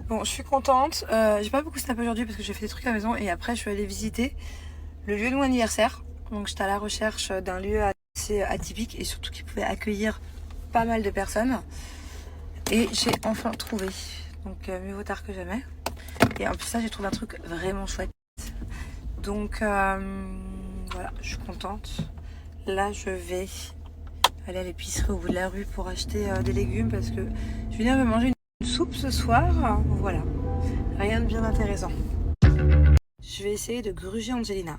Bon, je suis contente. J'ai pas beaucoup snap aujourd'hui parce que j'ai fait des trucs à la maison et après je suis allée visiter le lieu de mon anniversaire. Donc j'étais à la recherche d'un lieu assez atypique et surtout qui pouvait accueillir pas mal de personnes. Et j'ai enfin trouvé. Donc mieux vaut tard que jamais. Et en plus ça j'ai trouvé un truc vraiment chouette. Donc voilà, je suis contente. Là je vais aller à l'épicerie au bout de la rue pour acheter des légumes parce que je viens de manger une soupe ce soir. Voilà, rien de bien intéressant. Je vais essayer de gruger Angelina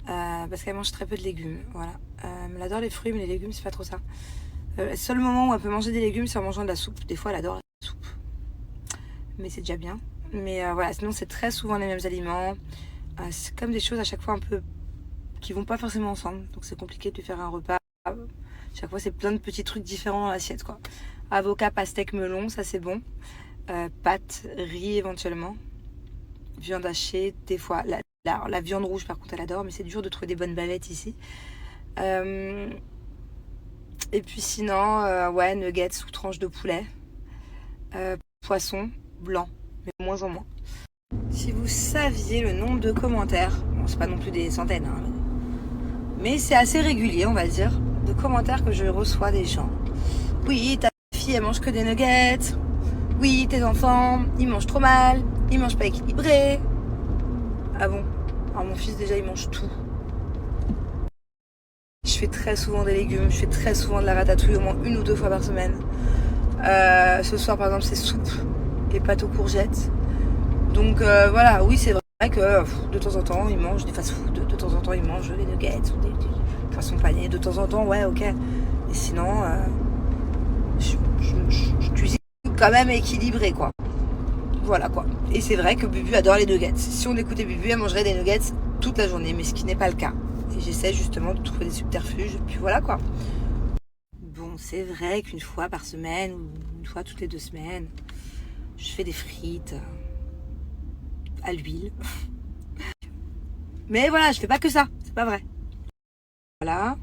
parce qu'elle mange très peu de légumes. Voilà, elle adore les fruits mais les légumes c'est pas trop ça. Le seul moment où elle peut manger des légumes c'est en mangeant de la soupe. Des fois elle adore la soupe, mais c'est déjà bien. Mais voilà, sinon c'est très souvent les mêmes aliments. C'est comme des choses à chaque fois un peu qui vont pas forcément ensemble. Donc c'est compliqué de lui faire un repas. Chaque fois c'est plein de petits trucs différents dans l'assiette quoi. Avocat, pastèque, melon, ça c'est bon. Pâtes, riz éventuellement. Viande hachée, des fois. La viande rouge par contre elle adore, mais c'est dur de trouver des bonnes bavettes ici. Et puis sinon, ouais, nuggets ou tranches de poulet. Poisson blanc, mais de moins en moins. Si vous saviez le nombre de commentaires, bon c'est pas non plus des centaines, hein, mais c'est assez régulier on va dire, de commentaires que je reçois des gens. Oui, ta fille elle mange que des nuggets. Oui, tes enfants, ils mangent trop mal, ils mangent pas équilibré. Ah bon? Alors mon fils déjà il mange tout. Je fais très souvent des légumes, je fais très souvent de la ratatouille au moins 1 ou 2 fois par semaine. Ce soir par exemple c'est soupe et pâtes aux courgettes. Donc voilà, oui c'est vrai que de temps en temps il mange des fast-food, de temps en temps il mange des nuggets ou des poissons panés, de temps en temps ouais ok. Et sinon je cuisine quand même équilibré quoi. Voilà quoi. Et c'est vrai que Bubu adore les nuggets. Si on écoutait Bubu, elle mangerait des nuggets toute la journée, mais ce qui n'est pas le cas. Et j'essaie justement de trouver des subterfuges, puis voilà quoi. Bon, c'est vrai qu'une fois par semaine, ou une fois toutes les 2 semaines, je fais des frites à l'huile. Mais voilà, je fais pas que ça, c'est pas vrai. Voilà.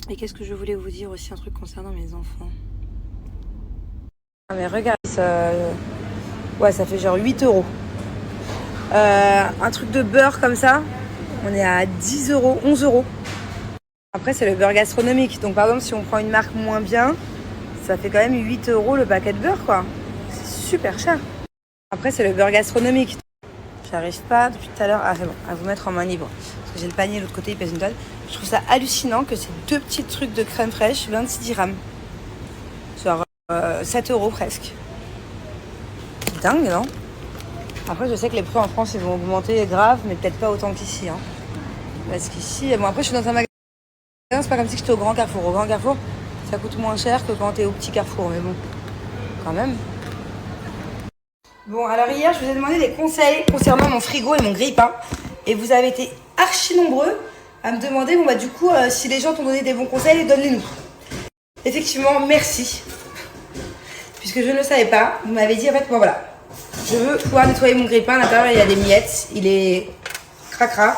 Et qu'est-ce que je voulais vous dire aussi, un truc concernant mes enfants. Ah mais regarde, ouais, ça fait genre 8 euros. Un truc de beurre comme ça, on est à 10 euros, 11 euros. Après, c'est le beurre gastronomique. Donc, par exemple, si on prend une marque moins bien, ça fait quand même 8 euros le paquet de beurre, quoi. C'est super cher. Après, c'est le beurre gastronomique. J'arrive pas depuis tout à l'heure c'est bon, à vous mettre en main libre. Parce que j'ai le panier de l'autre côté, il pèse une tonne. Je trouve ça hallucinant que ces 2 petits trucs de crème fraîche, 26 dirhams. Genre 7 euros presque. Dingue, non? Après, je sais que les prix en France, ils vont augmenter grave, mais peut-être pas autant qu'ici. Hein. Parce qu'ici, bon, après, je suis dans un magasin, c'est pas comme si j'étais au Grand Carrefour. Au Grand Carrefour, ça coûte moins cher que quand t'es au petit Carrefour, mais bon, quand même. Bon, alors hier, je vous ai demandé des conseils concernant mon frigo et mon grille-pain. Et vous avez été archi nombreux à me demander, bon bah du coup, si les gens t'ont donné des bons conseils, donne-les-nous. Effectivement, merci. Puisque je ne le savais pas, vous m'avez dit, en fait, bon voilà, je veux pouvoir nettoyer mon grille-pain. À l'intérieur, il y a des miettes, il est cracra.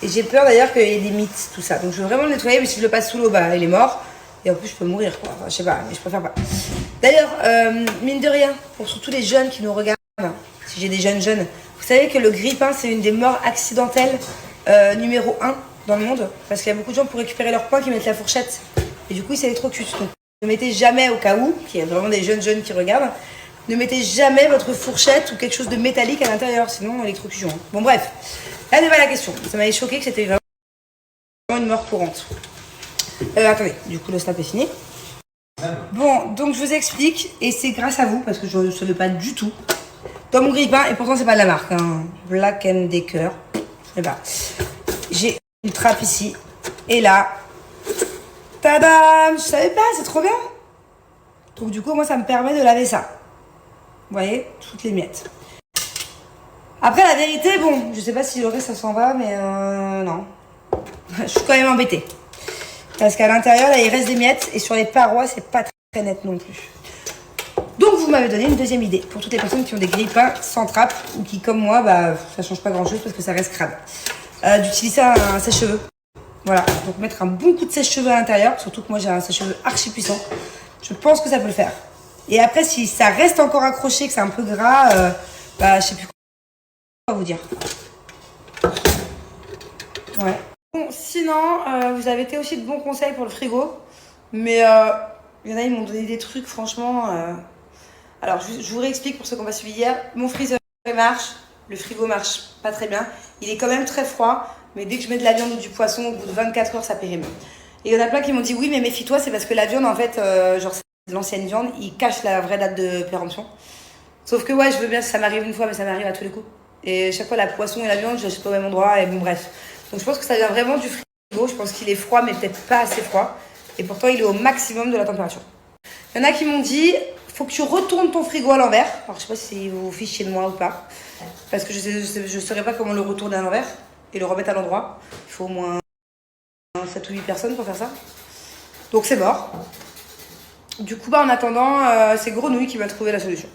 Et j'ai peur d'ailleurs qu'il y ait des mites, tout ça. Donc je veux vraiment le nettoyer, mais si je le passe sous l'eau, bah il est mort. Et en plus, je peux mourir, quoi. Enfin, je sais pas, mais je préfère pas. D'ailleurs, mine de rien, pour surtout les jeunes qui nous regardent, si j'ai des jeunes, vous savez que le grille-pain, c'est une des morts accidentelles numéro 1 dans le monde. Parce qu'il y a beaucoup de gens pour récupérer leur pain qui mettent la fourchette. Et du coup, ils s'électrocutent. Donc ne mettez jamais au cas où, qu'il y a vraiment des jeunes qui regardent, ne mettez jamais votre fourchette ou quelque chose de métallique à l'intérieur, sinon électrocution. Bon bref, là n'est pas la question. Ça m'avait choqué que c'était vraiment une mort courante. Attendez, du coup le snap est fini. Bon, donc je vous explique, et c'est grâce à vous, parce que je ne savais pas du tout. Dans mon grille-pain, et pourtant c'est pas de la marque, hein, Black & Decker. Et bah, j'ai une trappe ici, et là, tadam, je savais pas, c'est trop bien. Donc du coup, moi ça me permet de laver ça. Vous voyez, toutes les miettes. Après, la vérité, bon, je sais pas si le reste ça s'en va, mais non. Je suis quand même embêtée. Parce qu'à l'intérieur, là, il reste des miettes, et sur les parois, c'est pas très net non plus. Donc, vous m'avez donné une deuxième idée pour toutes les personnes qui ont des grille-pains sans trappe, ou qui, comme moi, bah, ça change pas grand-chose parce que ça reste crade. D'utiliser un sèche-cheveux. Voilà, donc mettre un bon coup de sèche-cheveux à l'intérieur, surtout que moi j'ai un sèche-cheveux archi puissant. Je pense que ça peut le faire. Et après, si ça reste encore accroché, que c'est un peu gras, bah, je sais plus quoi vous dire. Ouais. Bon, sinon, vous avez été aussi de bons conseils pour le frigo. Mais il y en a, ils m'ont donné des trucs, franchement. Alors, je vous réexplique pour ceux qui n'ont pas suivi hier. Mon freezer marche, le frigo marche pas très bien. Il est quand même très froid, mais dès que je mets de la viande ou du poisson, au bout de 24 heures, ça périme. Et il y en a plein qui m'ont dit oui, mais méfie-toi, c'est parce que la viande, en fait, genre, c'est de l'ancienne viande, il cache la vraie date de péremption. Sauf que, ouais, je veux bien, ça m'arrive une fois, mais ça m'arrive à tous les coups. Et chaque fois, la poisson et la viande, je l'achète au même endroit, et bon, bref. Donc, je pense que ça vient vraiment du frigo. Je pense qu'il est froid, mais peut-être pas assez froid. Et pourtant, il est au maximum de la température. Il y en a qui m'ont dit, faut que tu retournes ton frigo à l'envers. Alors, je sais pas si vous vous fichez de moi ou pas. Parce que je saurais pas comment le retourner à l'envers et le remettre à l'endroit. Il faut au moins 7 ou 8 personnes pour faire ça. Donc, c'est mort. Du coup, en attendant, c'est Grenouille qui m'a trouvé la solution.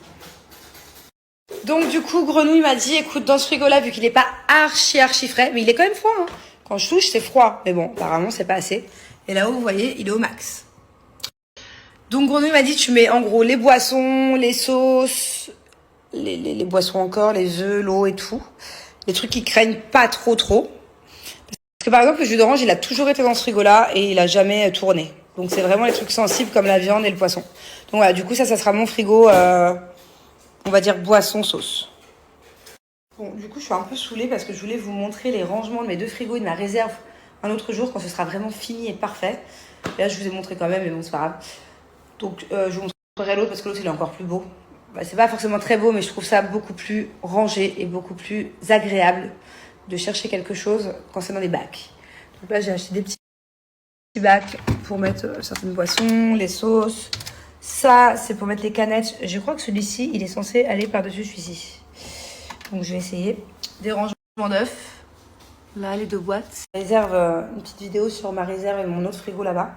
Donc, du coup, Grenouille m'a dit, écoute, dans ce frigo-là, vu qu'il est pas archi frais, mais il est quand même froid, hein. Quand je touche, c'est froid. Mais bon, apparemment, c'est pas assez. Et là-haut, vous voyez, il est au max. Donc, Grenouille m'a dit, tu mets en gros les boissons, les sauces, les boissons encore, les œufs, l'eau et tout. Les trucs qui craignent pas trop. Parce que par exemple, le jus d'orange, il a toujours été dans ce frigo-là et il a jamais tourné. Donc, c'est vraiment les trucs sensibles comme la viande et le poisson. Donc, voilà, du coup, ça sera mon frigo, on va dire boisson, sauce. Bon, du coup, je suis un peu saoulée parce que je voulais vous montrer les rangements de mes deux frigos et de ma réserve un autre jour quand ce sera vraiment fini et parfait. Et là, je vous ai montré quand même, mais bon, c'est pas grave. Donc, je vous montrerai l'autre parce que l'autre, il est encore plus beau. Bah, c'est pas forcément très beau, mais je trouve ça beaucoup plus rangé et beaucoup plus agréable de chercher quelque chose quand c'est dans des bacs. Donc là, j'ai acheté des petits bacs pour mettre certaines boissons, les sauces. Ça, c'est pour mettre les canettes. Je crois que celui-ci, il est censé aller par-dessus celui-ci. Donc, je vais essayer. Des rangements d'œufs. Là, les deux boîtes. Je réserve une petite vidéo sur ma réserve et mon autre frigo là-bas.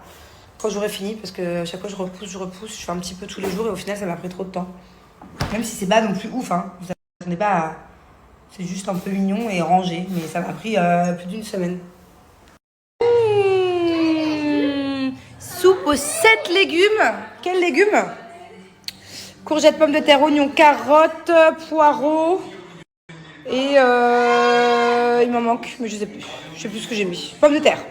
Quand j'aurai fini, parce que à chaque fois je repousse, je fais un petit peu tous les jours et au final ça m'a pris trop de temps. Même si c'est pas non plus ouf, hein. Vous attendez pas à... C'est juste un peu mignon et rangé, mais ça m'a pris plus d'une semaine. Soupe aux 7 légumes. Quels légumes? Courgettes, pommes de terre, oignons, carottes, poireaux. Et il m'en manque, mais je sais plus. Je sais plus ce que j'ai mis. Pommes de terre.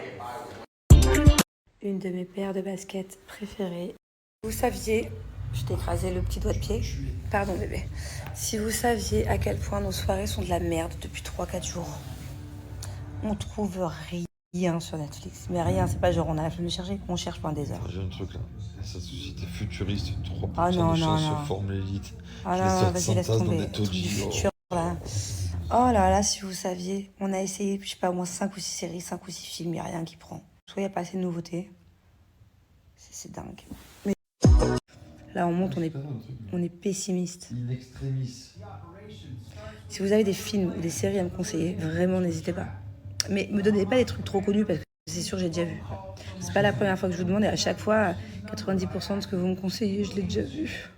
Une de mes paires de baskets préférées. Vous saviez, je t'ai écrasé le petit doigt de pied. Pardon bébé. Si vous saviez à quel point nos soirées sont de la merde depuis 3-4 jours. On trouve rien sur Netflix. Mais rien, c'est pas genre on a la flemme de chercher. On cherche pendant des heures. J'ai un truc là. Sa société futuriste, 3% Ah non, de non, chance non. sur forme l'élite. Ah Je non, les vas-y, laisse sorte dans tomber. des taudis. Futur, là. Oh là là, si vous saviez, on a essayé, je sais pas, au moins 5 ou 6 séries, 5 ou 6 films, il n'y a rien qui prend. Soit il n'y a pas assez de nouveautés. C'est dingue. Mais là, on monte, on est pessimiste. Si vous avez des films ou des séries à me conseiller, vraiment, n'hésitez pas. Mais me donnez pas des trucs trop connus parce que c'est sûr, j'ai déjà vu. C'est pas la première fois que je vous demande et à chaque fois, 90% de ce que vous me conseillez, je l'ai déjà vu.